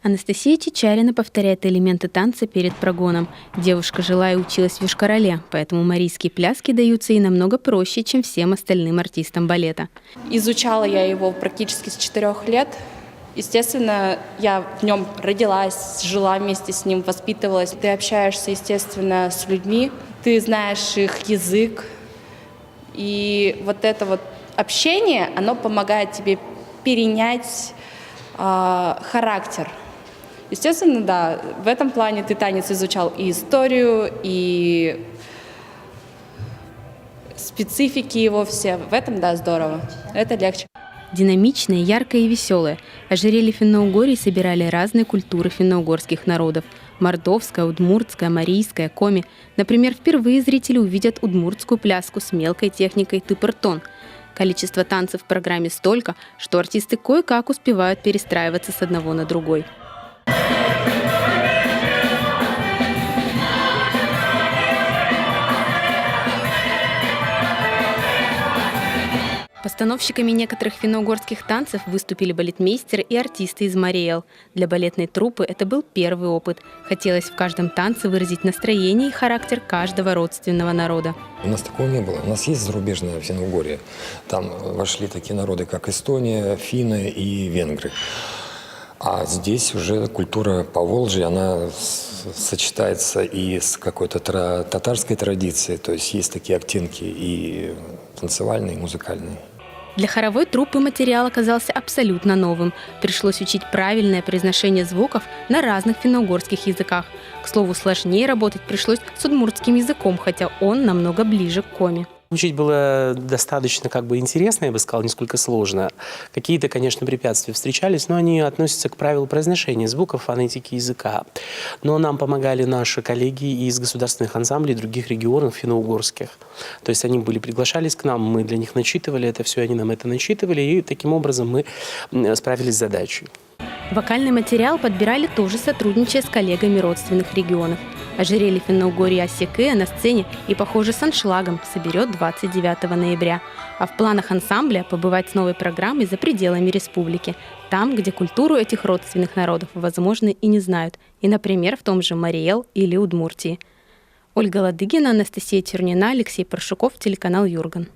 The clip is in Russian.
Анастасия Чичарина повторяет элементы танца перед прогоном. Девушка жила и училась в Йошкар-Оле, поэтому марийские пляски даются ей намного проще, чем всем остальным артистам балета. Изучала я его практически с 4 лет. Естественно, я в нем родилась, жила вместе с ним, воспитывалась. Ты общаешься, естественно, с людьми, ты знаешь их язык. И вот это вот общение, оно помогает тебе перенять характер. Естественно, да, в этом плане ты танец изучал и историю, и специфики его все. В этом, да, здорово. Это легче. Динамичное, яркое и веселое. Ожерелье Финно-Угории собирали разные культуры финно-угорских народов. Мордовская, удмуртская, марийская, коми. Например, впервые зрители увидят удмуртскую пляску с мелкой техникой тыпыртон. Количество танцев в программе столько, что артисты кое-как успевают перестраиваться с одного на другой. Постановщиками некоторых финно-угорских танцев выступили балетмейстеры и артисты из Мариэл. Для балетной труппы это был первый опыт. Хотелось в каждом танце выразить настроение и характер каждого родственного народа. У нас такого не было. У нас есть зарубежная Финно-Угория. Там вошли такие народы, как Эстония, финны и венгры. А здесь уже культура Поволжья, она сочетается и с какой-то татарской традицией. То есть есть такие оттенки и танцевальные, и музыкальные. Для хоровой труппы материал оказался абсолютно новым. Пришлось учить правильное произношение звуков на разных финно-угорских языках. К слову, сложнее работать пришлось с удмуртским языком, хотя он намного ближе к коми. Учить было достаточно интересно, я бы сказал, несколько сложно. Какие-то, конечно, препятствия встречались, но они относятся к правилу произношения звуков, фонетики языка. Но нам помогали наши коллеги из государственных ансамблей других регионов финно-угорских. То есть они приглашались к нам, мы для них начитывали это все, они нам это начитывали, и таким образом мы справились с задачей. Вокальный материал подбирали тоже сотрудничая с коллегами родственных регионов. Ожерелье Финно-Угории Асекея на сцене и, похоже, с аншлагом соберет 29 ноября. А в планах ансамбля побывать с новой программой за пределами республики. Там, где культуру этих родственных народов, возможно, и не знают. И, например, в том же Мариэл или Удмуртии. Ольга Ладыгина, Анастасия Чернина, Алексей Паршуков, телеканал Юрган.